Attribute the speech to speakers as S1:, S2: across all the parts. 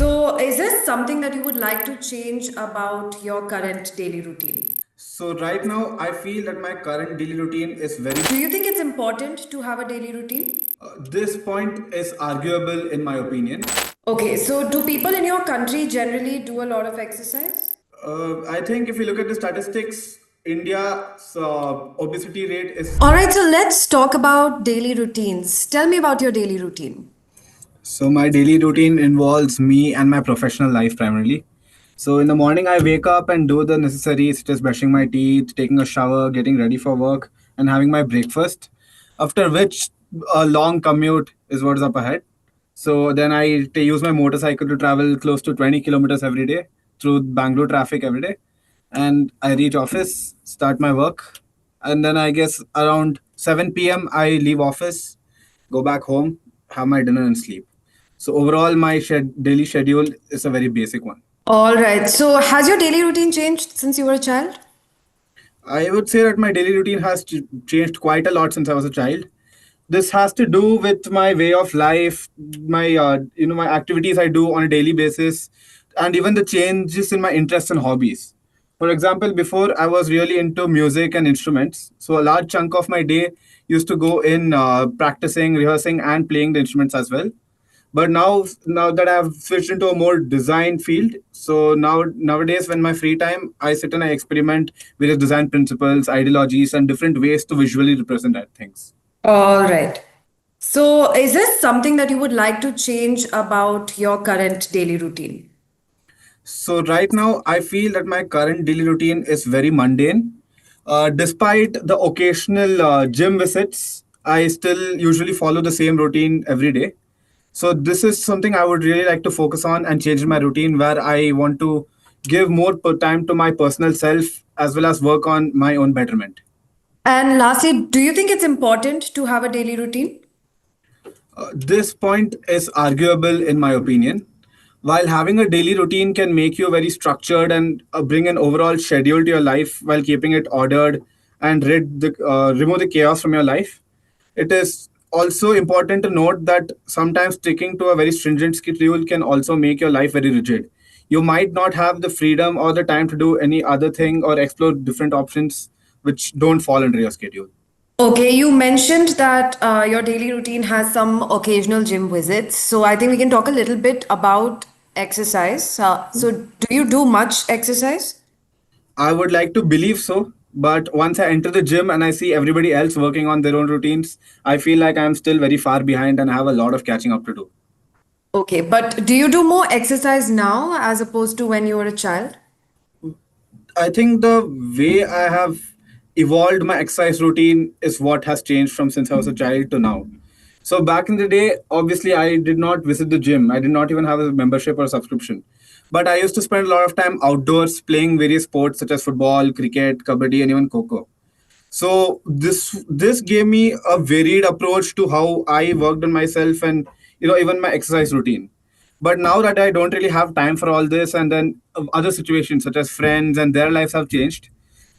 S1: So is this something that you would like to change about your current daily routine?
S2: So right now, I feel that my current daily routine is very.
S1: Do you think it's important to have a daily routine?
S2: This point is arguable in my opinion.
S1: Okay, so do people in your country generally do a lot of exercise?
S2: I think if you look at the statistics, India's obesity rate is.
S1: All right, so let's talk about daily routines. Tell me about your daily routine.
S2: So my daily routine involves me and my professional life primarily. So in the morning, I wake up and do the necessaries, such as brushing my teeth, taking a shower, getting ready for work, and having my breakfast. After which, a long commute is what is up ahead. So then I use my motorcycle to travel close to 20 kilometers every day through Bangalore traffic every day. And I reach office, start my work. And then I guess around 7 p.m. I leave office, go back home, have my dinner and sleep. So overall, my daily schedule is a very basic one.
S1: All right, so has your daily routine changed since you were a child?
S2: I would say that my daily routine has changed quite a lot since I was a child. This has to do with my way of life, my my activities I do on a daily basis, and even the changes in my interests and hobbies. For example, before I was really into music and instruments, so a large chunk of my day used to go in practicing, rehearsing, and playing the instruments as well. But now that I've switched into a more design field, so nowadays when my free time, I sit and I experiment with the design principles, ideologies, and different ways to visually represent that things.
S1: All right. So is this something that you would like to change about your current daily routine?
S2: So right now, I feel that my current daily routine is very mundane. Despite the occasional gym visits, I still usually follow the same routine every day. So this is something I would really like to focus on and change my routine, where I want to give more time to my personal self as well as work on my own betterment.
S1: And lastly, do you think it's important to have a daily routine?
S2: This point is arguable in my opinion. While having a daily routine can make you very structured and bring an overall schedule to your life while keeping it ordered and remove the chaos from your life, it is also important to note that sometimes sticking to a very stringent schedule can also make your life very rigid. You might not have the freedom or the time to do any other thing or explore different options which don't fall under your schedule.
S1: Okay, you mentioned that your daily routine has some occasional gym visits. So I think we can talk a little bit about exercise. So do you do much exercise?
S2: I would like to believe so, but once I enter the gym and I see everybody else working on their own routines, I feel like I'm still very far behind and have a lot of catching up to do.
S1: Okay, but do you do more exercise now as opposed to when you were a child?
S2: I think the way I have evolved my exercise routine is what has changed from since I was a child to now. So back in the day, obviously I did not visit the gym. I did not even have a membership or subscription. But I used to spend a lot of time outdoors playing various sports such as football, cricket, kabaddi, and even coco. So this gave me a varied approach to how I worked on myself and even my exercise routine. But now that I don't really have time for all this, and then other situations such as friends and their lives have changed,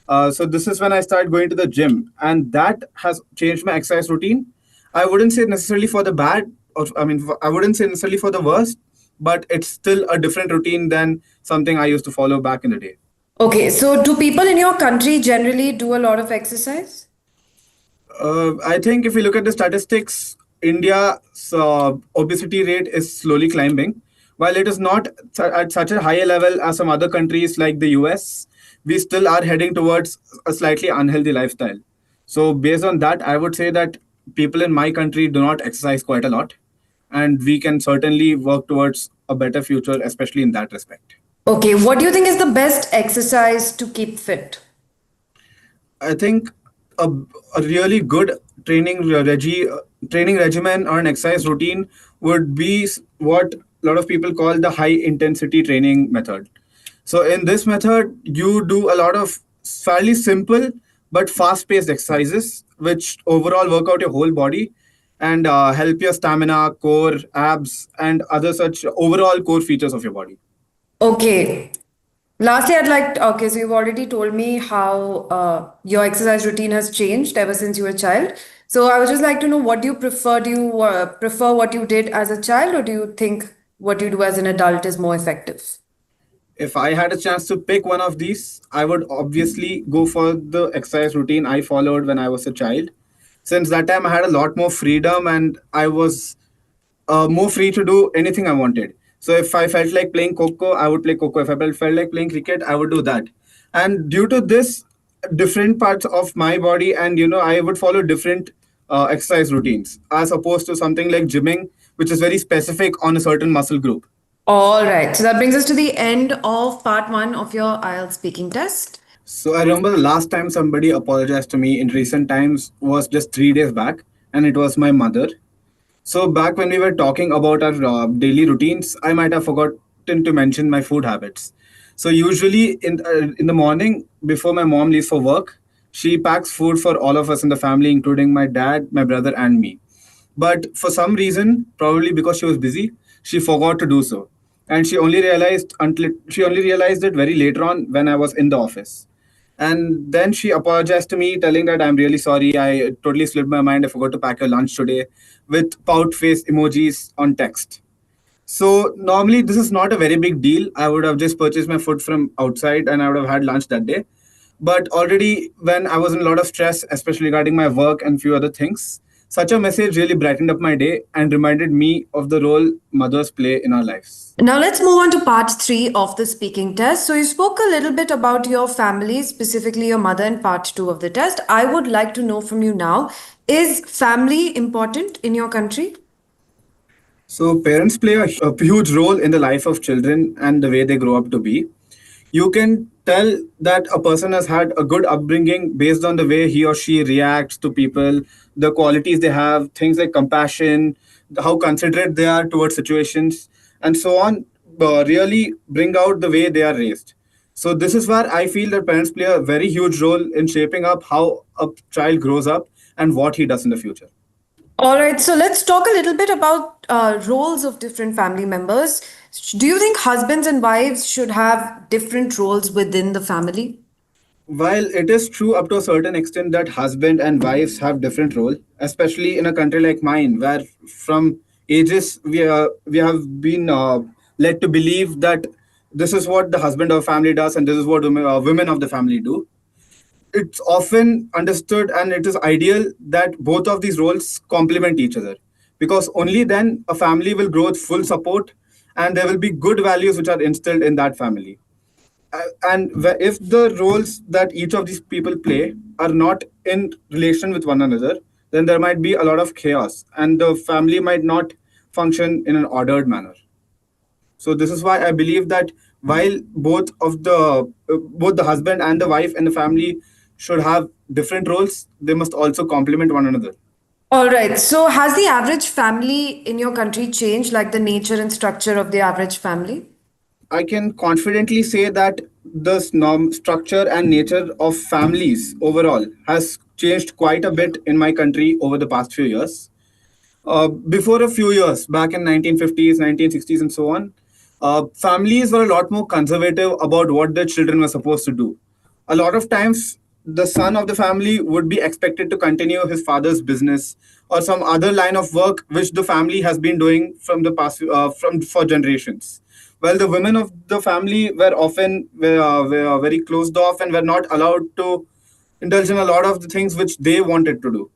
S2: so this is when I started going to the gym, and that has changed my exercise routine. I wouldn't say necessarily for the bad, or I wouldn't say necessarily for the worst, but it's still a different routine than something I used to follow back in the day.
S1: Okay, so do people in your country generally do a lot of exercise?
S2: I think if you look at the statistics, India's obesity rate is slowly climbing. While it is not at such a higher level as some other countries like the US, we still are heading towards a slightly unhealthy lifestyle. So, based on that, I would say that people in my country do not exercise quite a lot, and we can certainly work towards a better future, especially in that respect.
S1: Okay, what do you think is the best exercise to keep fit?
S2: I think a, a really good training regimen or an exercise routine would be what a lot of people call the high intensity training method. So in this method, you do a lot of fairly simple but fast paced exercises, which overall work out your whole body and help your stamina, core, abs, and other such overall core features of your body.
S1: Okay. Lastly, okay, so you've already told me how your exercise routine has changed ever since you were a child. So I would just like to know what do you prefer? Do you prefer what you did as a child, or do you think what you do as an adult is more effective?
S2: If I had a chance to pick one of these, I would obviously go for the exercise routine I followed when I was a child. Since that time, I had a lot more freedom and I was more free to do anything I wanted. So if I felt like playing Coco, I would play Coco. If I felt like playing cricket, I would do that. And due to this, different parts of my body, and I would follow different exercise routines as opposed to something like gymming, which is very specific on a certain muscle group.
S1: All right. So that brings us to the end of part one of your IELTS speaking test.
S2: So I remember the last time somebody apologized to me in recent times was just 3 days back, and it was my mother. So back when we were talking about our daily routines, I might have forgotten to mention my food habits. So usually in the morning before my mom leaves for work, she packs food for all of us in the family, including my dad, my brother, and me. But for some reason, probably because she was busy, she forgot to do so, and she only realized it very later on when I was in the office. And then she apologized to me, telling that I'm really sorry. I totally slipped my mind. I forgot to pack your lunch today, with pout face emojis on text. So normally this is not a very big deal. I would have just purchased my food from outside and I would have had lunch that day. But already when I was in a lot of stress, especially regarding my work and few other things, such a message really brightened up my day and reminded me of the role mothers play in our lives.
S1: Now let's move on to part three of the speaking test. So you spoke a little bit about your family, specifically your mother, in part two of the test. I would like to know from you now, is family important in your country?
S2: So parents play a huge role in the life of children and the way they grow up to be. You can tell that a person has had a good upbringing based on the way he or she reacts to people, the qualities they have, things like compassion, how considerate they are towards situations, and so on. Really bring out the way they are raised. So this is where I feel that parents play a very huge role in shaping up how a child grows up and what he does in the future.
S1: All right, so let's talk a little bit about roles of different family members. Do you think husbands and wives should have different roles within the family?
S2: While it is true up to a certain extent that husband and wives have different role, especially in a country like mine, where from ages we have been led to believe that this is what the husband of family does and this is what women of the family do. It's often understood and it is ideal that both of these roles complement each other, because only then a family will grow with full support and there will be good values which are instilled in that family. If the roles that each of these people play are not in relation with one another, then there might be a lot of chaos and the family might not function in an ordered manner. So this is why I believe that while both the husband and the wife in the family should have different roles, they must also complement one another.
S1: All right, so has the average family in your country changed, like the nature and structure of the average family?
S2: I can confidently say that the structure and nature of families overall has changed quite a bit in my country over the past few years. Before a few years, back in 1950s, 1960s, and so on, families were a lot more conservative about what their children were supposed to do. A lot of times, the son of the family would be expected to continue his father's business or some other line of work which the family has been doing from the past from for generations. While the women of the family were very closed off and were not allowed to indulge in a lot of the things which they wanted to do.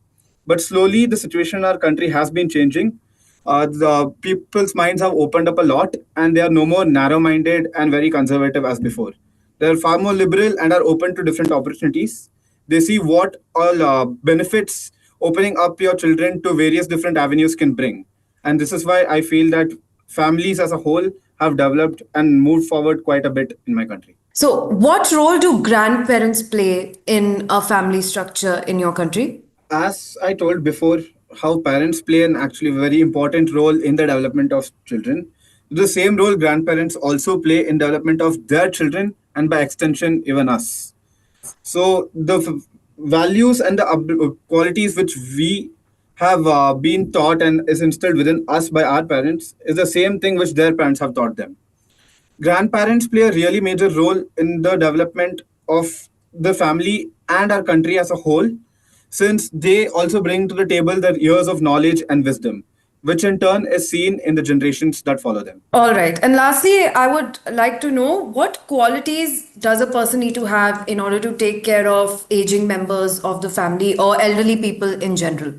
S2: But slowly, the situation in our country has been changing. The people's minds have opened up a lot, and they are no more narrow-minded and very conservative as before. They are far more liberal and are open to different opportunities. They see what all benefits opening up your children to various different avenues can bring. And this is why I feel that families as a whole have developed and moved forward quite a bit in my country.
S1: So, what role do grandparents play in a family structure in your country?
S2: As I told before, how parents play an actually very important role in the development of children. The same role grandparents also play in development of their children and by extension even us. So the values and the qualities which we have been taught and is instilled within us by our parents is the same thing which their parents have taught them. Grandparents play a really major role in the development of the family and our country as a whole, since they also bring to the table their years of knowledge and wisdom. which in turn is seen in the generations that follow them.
S1: All right. And lastly, I would like to know what qualities does a person need to have in order to take care of aging members of the family or elderly people in general?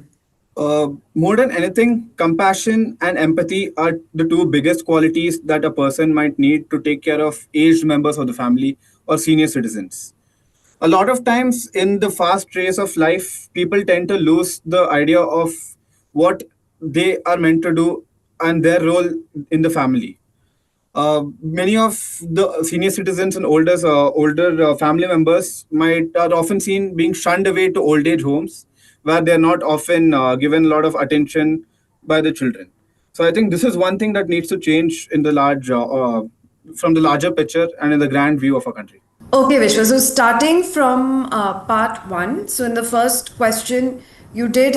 S2: More than anything, compassion and empathy are the two biggest qualities that a person might need to take care of aged members of the family or senior citizens. A lot of times in the fast race of life, people tend to lose the idea of what they are meant to do and their role in the family. Many of the senior citizens and older family members might are often seen being shunned away to old age homes, where they are not often given a lot of attention by the children. So I think this is one thing that needs to change in the from the larger picture and in the grand view of our country.
S1: Okay, Vishwa. So starting from part one, so in the first question, you did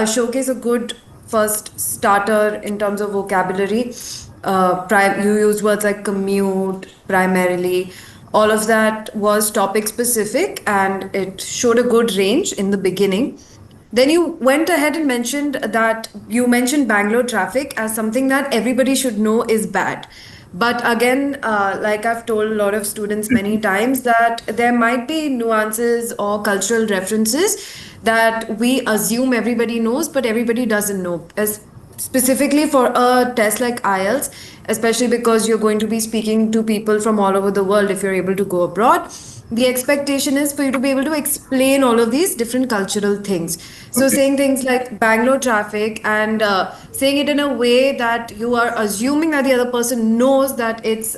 S1: showcase a good first starter in terms of vocabulary. You used words like commute, primarily. All of that was topic specific and it showed a good range in the beginning. Then you went ahead and mentioned that you mentioned Bangalore traffic as something that everybody should know is bad. But again, like I've told a lot of students many times, that there might be nuances or cultural references that we assume everybody knows, but everybody doesn't know. As specifically for a test like IELTS, especially because you're going to be speaking to people from all over the world if you're able to go abroad, the expectation is for you to be able to explain all of these different cultural things. So,
S2: Okay.
S1: saying things like Bangalore traffic and saying it in a way that you are assuming that the other person knows that it's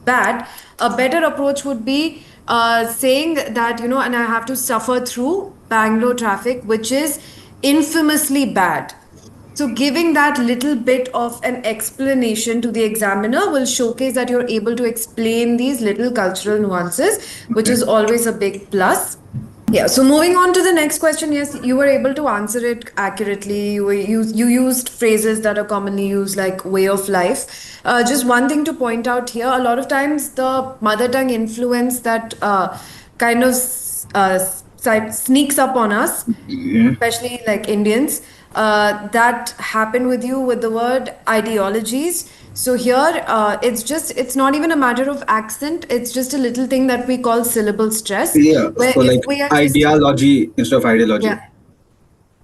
S1: bad, a better approach would be saying that, and I have to suffer through Bangalore traffic, which is infamously bad. So, giving that little bit of an explanation to the examiner will showcase that you're able to explain these little cultural nuances, which
S2: Okay.
S1: is always a big plus. Yeah, so moving on to the next question, yes, you were able to answer it accurately. You used phrases that are commonly used like way of life. Just one thing to point out here, a lot of times the mother tongue influence that kind of sneaks up on us,
S2: Yeah.
S1: especially like Indians, that happen with you with the word ideologies. So here, it's not even a matter of accent. It's just a little thing that we call syllable stress,
S2: Yeah.
S1: where
S2: So
S1: if
S2: like
S1: we are just,
S2: ideology instead of ideology.
S1: yeah.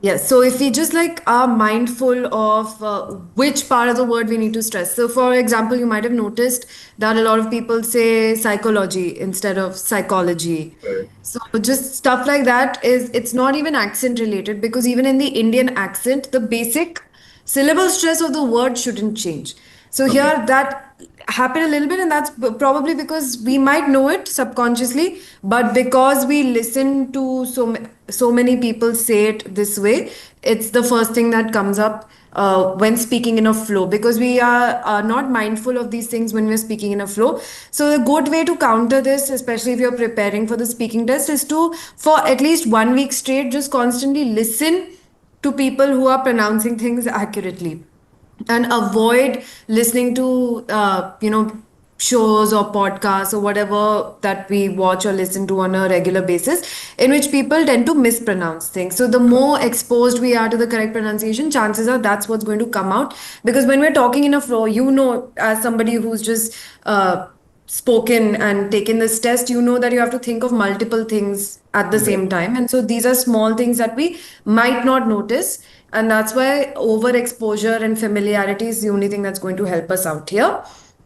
S1: Yes, so if we just like are mindful of which part of the word we need to stress. So, for example, you might have noticed that a lot of people say psychology instead of psychology.
S2: Right.
S1: So, just stuff like that is it's not even accent related, because even in the Indian accent, the basic syllable stress of the word shouldn't change. So
S2: Okay.
S1: here that happened a little bit, and that's probably because we might know it subconsciously, but because we listen to so many people say it this way, it's the first thing that comes up when speaking in a flow, because we are not mindful of these things when we're speaking in a flow. So a good way to counter this, especially if you're preparing for the speaking test, is to for at least 1 week straight just constantly listen to people who are pronouncing things accurately, and avoid listening to shows or podcasts or whatever that we watch or listen to on a regular basis, in which people tend to mispronounce things. So the more exposed we are to the correct pronunciation, chances are that's what's going to come out. Because when we're talking in a flow, as somebody who's just spoken and taken this test, you know that you have to think of multiple things at the
S2: Right.
S1: same time. And so these are small things that we might not notice. And that's why overexposure and familiarity is the only thing that's going to help us out here.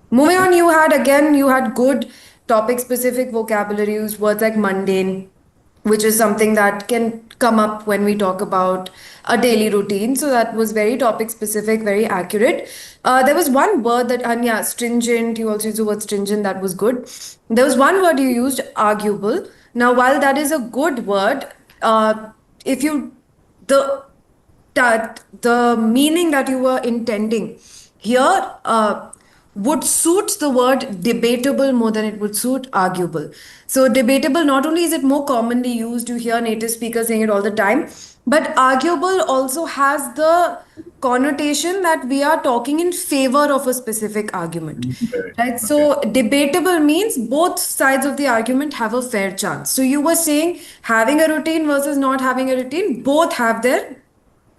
S1: Moving on, you had good topic specific vocabulary use, words like mundane, which is something that can come up when we talk about a daily routine. So that was very topic specific, very accurate. There was one word that, and yeah, stringent, you also used the word stringent, that was good. There was one word you used, arguable. Now, while that is a good word, if you, the that the meaning that you were intending here would suit the word debatable more than it would suit arguable. So, debatable, not only is it more commonly used, you hear native speakers saying it all the time, but arguable also has the connotation that we are talking in favor of a specific argument.
S2: Right.
S1: Right,
S2: Okay.
S1: so debatable means both sides of the argument have a fair chance. So you were saying having a routine versus not having a routine, both have their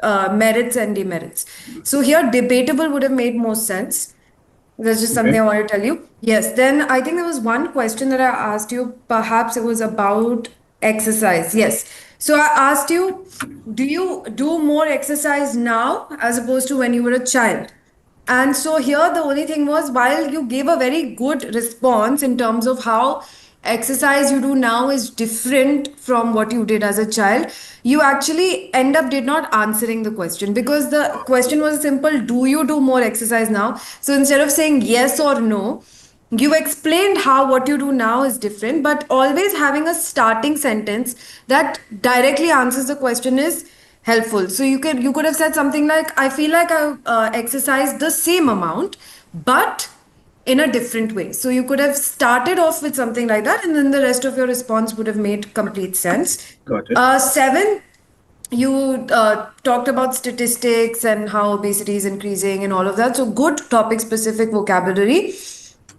S1: merits and demerits. So here, debatable would have made more sense. That's just
S2: Okay.
S1: something I want to tell you. Yes, then I think there was one question that I asked you. Perhaps it was about exercise. Yes. So I asked you, do you do more exercise now as opposed to when you were a child? And so here the only thing was, while you gave a very good response in terms of how exercise you do now is different from what you did as a child, you actually end up did not answering the question, because the question was simple: do you do more exercise now? So instead of saying yes or no, you explained how what you do now is different, but always having a starting sentence that directly answers the question is helpful. So you could have said something like, I feel like I exercise the same amount, but in a different way. So you could have started off with something like that, and then the rest of your response would have made complete sense.
S2: Got it.
S1: Seven, you talked about statistics and how obesity is increasing and all of that. So good topic specific vocabulary.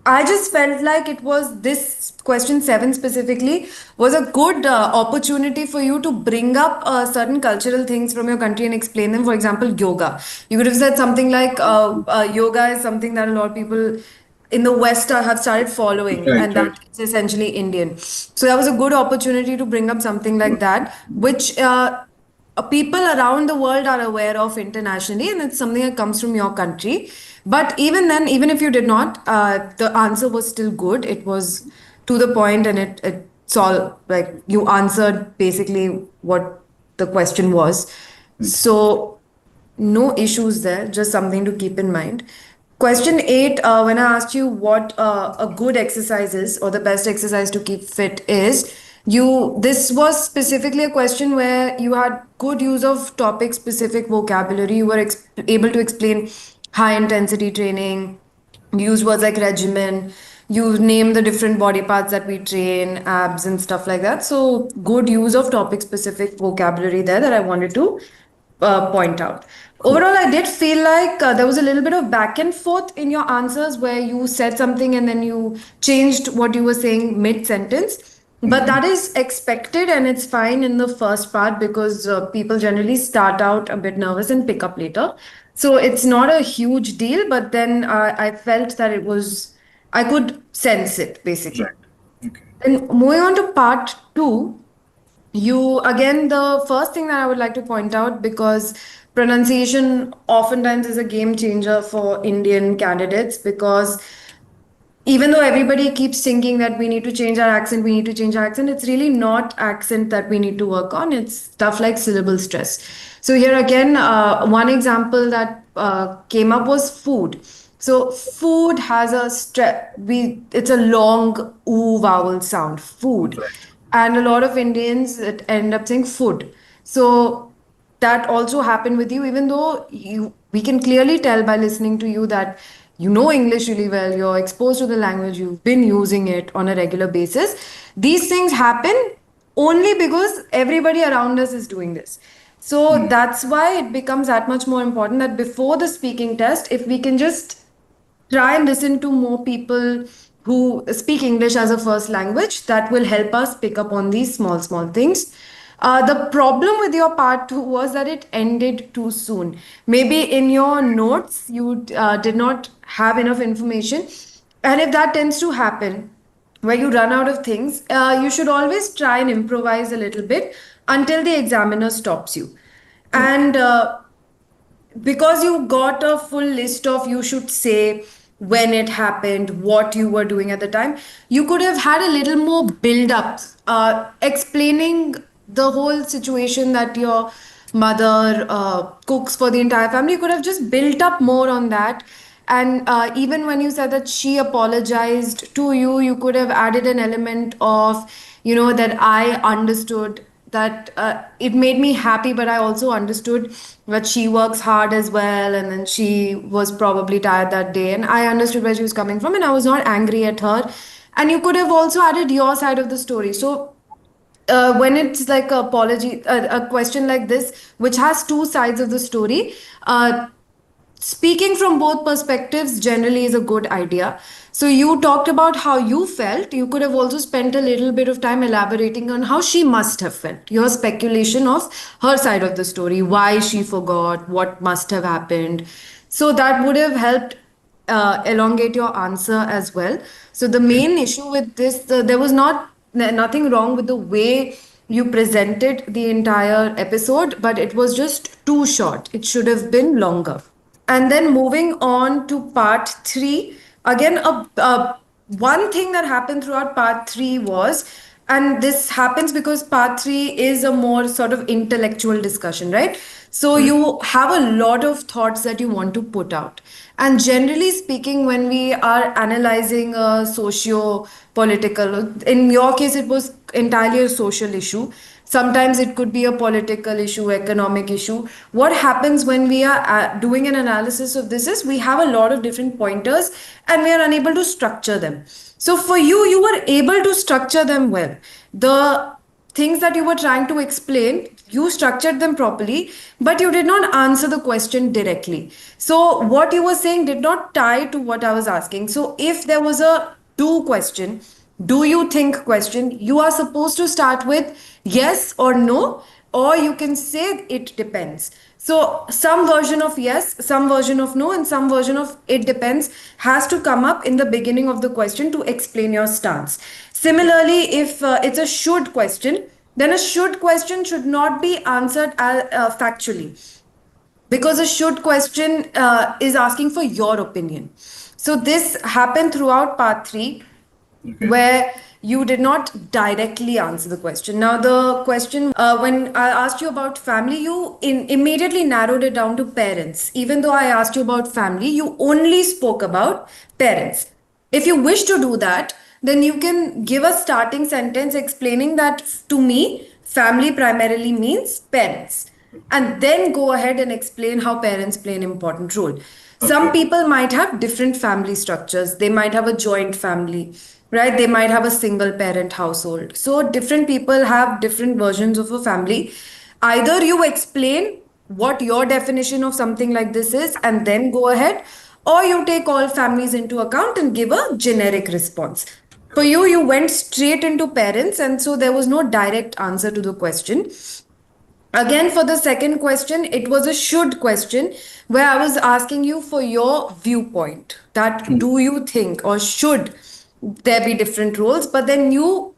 S1: I just felt like it was this question seven specifically was a good opportunity for you to bring up certain cultural things from your country and explain them. For example, yoga. You could have said something like yoga is something that a lot of people in the West have started following,
S2: Right,
S1: and
S2: right.
S1: that's essentially Indian. So that was a good opportunity to bring up something like that, which people around the world are aware of internationally, and it's something that comes from your country. But even then, even if you did not, the answer was still good. It was to the point, and it's all like you answered basically what the question was. So no issues there, just something to keep in mind. Question eight, when I asked you what a good exercise is or the best exercise to keep fit is, this was specifically a question where you had good use of topic specific vocabulary. You were able to explain high intensity training, use words like regimen, you name the different body parts that we train, abs and stuff like that. So good use of topic specific vocabulary there that I wanted to point out.
S2: Cool.
S1: Overall, I did feel like there was a little bit of back and forth in your answers where you said something and then you changed what you were saying mid sentence. But that is expected, and it's fine in the first part because people generally start out a bit nervous and pick up later. So it's not a huge deal, but then I felt that I could sense it basically.
S2: Right. Okay.
S1: And moving on to part two, again, the first thing that I would like to point out, because pronunciation oftentimes is a game changer for Indian candidates, because even though everybody keeps thinking that we need to change our accent, we need to change our accent, it's really not accent that we need to work on. It's stuff like syllable stress. So here again, one example that came up was food. So food has a it's a long oo vowel sound, food.
S2: Right.
S1: And a lot of Indians end up saying food. So that also happened with you, even though we can clearly tell by listening to you that you know English really well, you're exposed to the language, you've been using it on a regular basis. These things happen only because everybody around us is doing this. So that's why it becomes that much more important that before the speaking test, if we can just try and listen to more people who speak English as a first language, that will help us pick up on these small things. The problem with your part two was that it ended too soon. Maybe in your notes, you did not have enough information. And if that tends to happen, where you run out of things, you should always try and improvise a little bit until the examiner stops you. And because you got a full list of, you should say when it happened, what you were doing at the time, you could have had a little more build up, explaining the whole situation that your mother cooks for the entire family. You could have just built up more on that. And even when you said that she apologized to you, you could have added an element of, that I understood that it made me happy, but I also understood that she works hard as well, and then she was probably tired that day, and I understood where she was coming from, and I was not angry at her. And you could have also added your side of the story. So when it's like a apology, a question like this, which has two sides of the story, speaking from both perspectives generally is a good idea. So you talked about how you felt. You could have also spent a little bit of time elaborating on how she must have felt. Your speculation of her side of the story, why she forgot, what must have happened. So that would have helped elongate your answer as well. So the
S2: Okay.
S1: main issue with this, there was nothing wrong with the way you presented the entire episode, but it was just too short. It should have been longer. And then moving on to part three, again, one thing that happened throughout part three was, and this happens because part three is a more sort of intellectual discussion, right? So
S2: Right.
S1: you have a lot of thoughts that you want to put out. And generally speaking, when we are analyzing a socio political, in your case, it was entirely a social issue. Sometimes it could be a political issue, economic issue. What happens when we are doing an analysis of this is we have a lot of different pointers and we are unable to structure them. So for you, you were able to structure them well. The things that you were trying to explain, you structured them properly, but you did not answer the question directly. So, what you were saying did not tie to what I was asking. So, if there was a do question, do you think question, you are supposed to start with yes or no, or you can say it depends. So, some version of yes, some version of no, and some version of it depends has to come up in the beginning of the question to explain your stance. Similarly, if it's a should question, then a should question should not be answered factually, because a should question is asking for your opinion. So, this happened throughout part three
S2: Okay.
S1: where you did not directly answer the question. Now, the question, when I asked you about family, immediately narrowed it down to parents. Even though I asked you about family, you only spoke about parents. If you wish to do that, then you can give a starting sentence explaining that to me, family primarily means parents, and then go ahead and explain how parents play an important role. Some
S2: Okay.
S1: people might have different family structures. They might have a joint family, right? They might have a single parent household. So, different people have different versions of a family. Either you explain what your definition of something like this is and then go ahead, or you take all families into account and give a generic response. For you, you went straight into parents, and so there was no direct answer to the question. Again, for the second question, it was a should question where I was asking you for your viewpoint. That
S2: Hmm.
S1: do you think or should there be different roles? But then you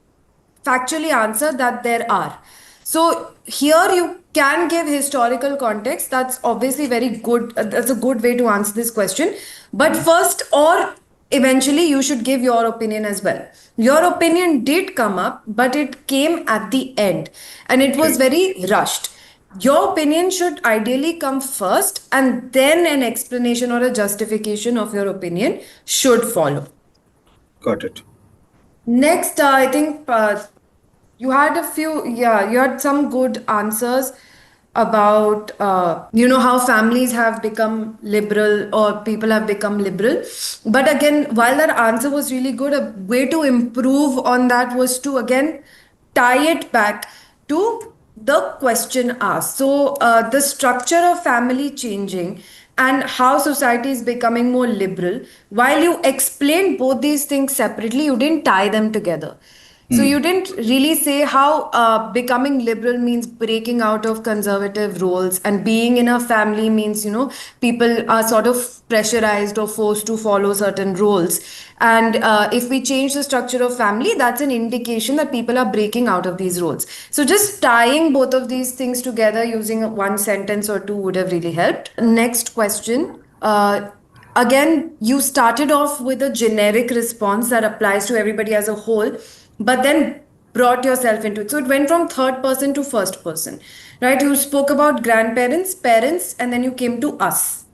S1: factually answer that there are. So here you can give historical context. That's obviously very good. That's a good way to answer this question. But
S2: Hmm.
S1: first, or eventually, you should give your opinion as well. Your opinion did come up, but it came at the end and it was
S2: Okay.
S1: very rushed. Your opinion should ideally come first, and then an explanation or a justification of your opinion should follow.
S2: Got it.
S1: Next, I think you had a few, yeah, you had some good answers about, how families have become liberal or people have become liberal. But again, while that answer was really good, a way to improve on that was to again tie it back to the question asked. So, the structure of family changing and how society is becoming more liberal. While you explained both these things separately, you didn't tie them together. So
S2: Hmm.
S1: you didn't really say how becoming liberal means breaking out of conservative roles, and being in a family means, people are sort of pressurized or forced to follow certain roles. And if we change the structure of family, that's an indication that people are breaking out of these roles. So just tying both of these things together using one sentence or two would have really helped. Next question. Again, you started off with a generic response that applies to everybody as a whole, but then brought yourself into it. So it went from third person to first person, right? You spoke about grandparents, parents, and then you came to us.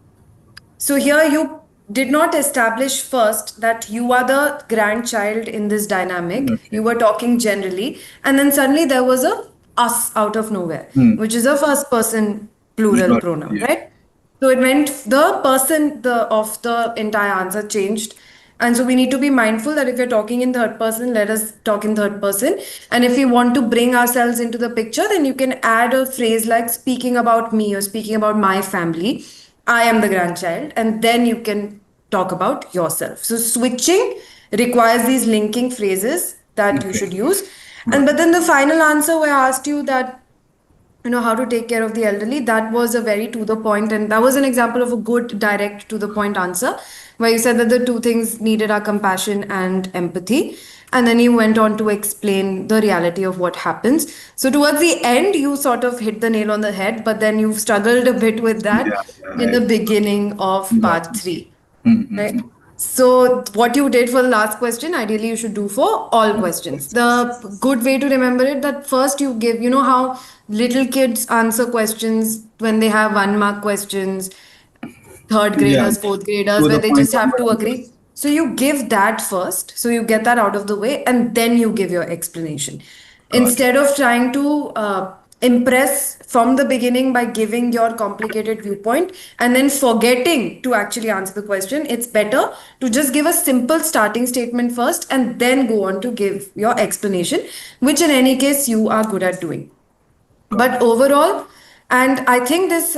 S1: So here you did not establish first that you are the grandchild in this dynamic.
S2: Okay.
S1: You were talking generally, and then suddenly there was a us out of nowhere,
S2: Hmm.
S1: which is a first person plural
S2: Got it.
S1: pronoun,
S2: Yeah.
S1: right? So it meant the person of the entire answer changed. And so we need to be mindful that if you're talking in third person, let us talk in third person. And if we want to bring ourselves into the picture, then you can add a phrase like speaking about me or speaking about my family. I am the grandchild, and then you can talk about yourself. So switching requires these linking phrases that you
S2: Okay.
S1: should use. And
S2: Got
S1: but
S2: it.
S1: then the final answer where I asked you that how to take care of the elderly, that was a very to the point, and that was an example of a good direct to the point answer where you said that the two things needed are compassion and empathy, and then you went on to explain the reality of what happens. So towards the end you sort of hit the nail on the head, but then you've struggled a bit with that
S2: Yeah, yeah,
S1: in the beginning of
S2: got
S1: part
S2: it.
S1: 3.
S2: Mm-hmm.
S1: Right. So, what you did for the last question, ideally you should do for all questions. The good way to remember it that first you give, how little kids answer questions when they have 1 mark questions, third
S2: Yeah,
S1: graders, fourth graders,
S2: to
S1: where
S2: the
S1: they
S2: point
S1: just
S2: of
S1: have
S2: my
S1: to
S2: answers.
S1: agree. So you give that first, so you get that out of the way, and then you give your explanation.
S2: Got it.
S1: Instead of trying to impress from the beginning by giving your complicated viewpoint and then forgetting to actually answer the question, it's better to just give a simple starting statement first and then go on to give your explanation, which in any case you are good at doing.
S2: Got
S1: But
S2: it.
S1: overall, and I think this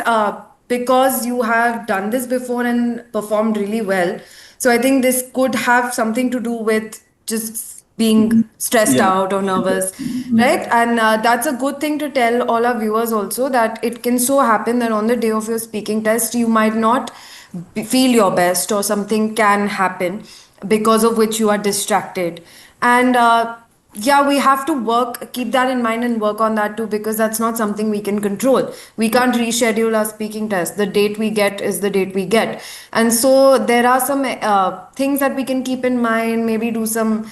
S1: because you have done this before and performed really well, so I think this could have something to do with just being stressed
S2: Yeah.
S1: out or nervous,
S2: Mm-hmm.
S1: right? And that's a good thing to tell all our viewers also, that it can so happen that on the day of your speaking test you might not feel your best, or something can happen because of which you are distracted. And yeah, we have to keep that in mind and work on that too, because that's not something we can control. We can't reschedule our speaking test. The date we get is the date we get. And so there are some things that we can keep in mind, maybe do some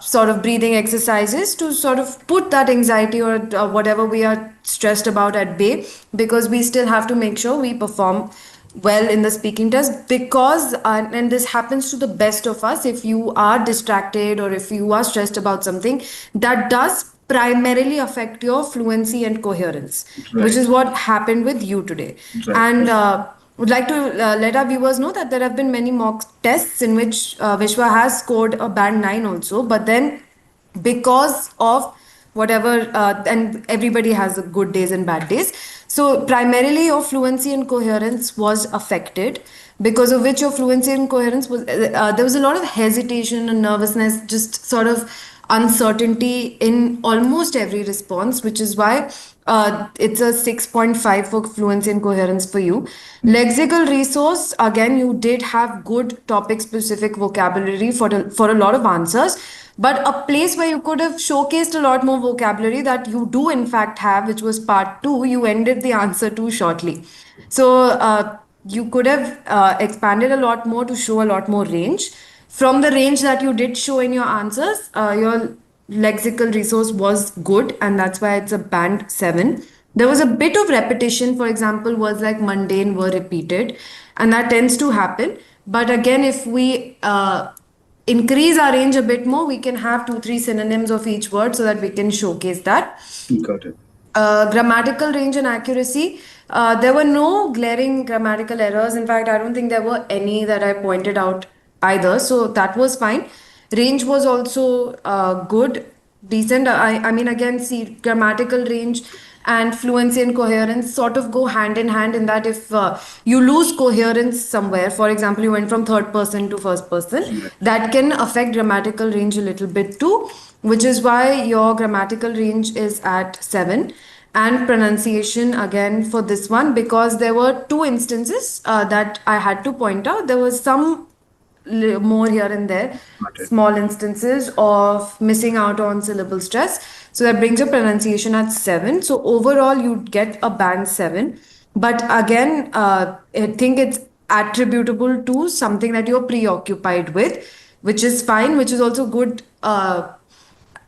S1: sort of breathing exercises to sort of put that anxiety or whatever we are stressed about at bay, because we still have to make sure we perform well in the speaking test. Because and this happens to the best of us, if you are distracted or if you are stressed about something, that does primarily affect your fluency and coherence, which
S2: Right.
S1: is what happened with you today.
S2: Right.
S1: And
S2: Right.
S1: would like to let our viewers know that there have been many mock tests in which Vishwa has scored a band 9 also, but then because of whatever, and everybody has good days and bad days, so primarily your fluency and coherence was affected, because of which your fluency and coherence was there was a lot of hesitation and nervousness, just sort of uncertainty in almost every response, which is why it's a 6.5 for fluency and coherence for you. Lexical resource, again, you did have good topic specific vocabulary for a lot of answers, but a place where you could have showcased a lot more vocabulary that you do in fact have, which was part 2, you ended the answer too shortly. So you could have expanded a lot more to show a lot more range. From the range that you did show in your answers, your lexical resource was good, and that's why it's a band 7. There was a bit of repetition, for example, words like mundane were repeated, and that tends to happen. But again, if we increase our range a bit more, we can have 2, 3 synonyms of each word so that we can showcase that.
S2: Got it.
S1: Grammatical range and accuracy. There were no glaring grammatical errors. In fact, I don't think there were any that I pointed out either. So that was fine. Range was also good, decent. I mean, again, see, grammatical range and fluency and coherence sort of go hand in hand, in that if you lose coherence somewhere, for example, you went from third person to first person,
S2: Right.
S1: that can affect grammatical range a little bit too, which is why your grammatical range is at 7. And pronunciation, again, for this one, because there were 2 instances that I had to point out. There was some more here and there,
S2: Got it.
S1: small instances of missing out on syllable stress. So that brings your pronunciation at 7. So overall, you get a band 7. But again, I think it's attributable to something that you're preoccupied with, which is fine, which is also good.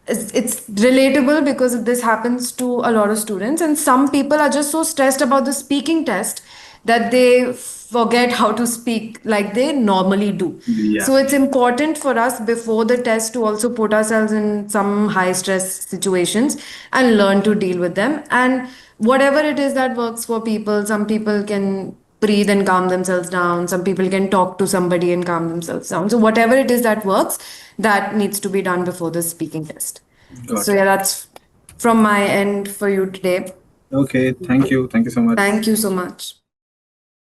S1: It's relatable because this happens to a lot of students, and some people are just so stressed about the speaking test that they forget how to speak like they normally do.
S2: Yeah.
S1: So it's important for us before the test to also put ourselves in some high stress situations and learn to deal with them. And whatever it is that works for people, some people can breathe and calm themselves down, some people can talk to somebody and calm themselves down. So whatever it is that works, that needs to be done before the speaking test. So
S2: Got it.
S1: yeah, that's from my end for you today.
S2: Okay. Thank you. Thank you so much.
S1: Thank you so much.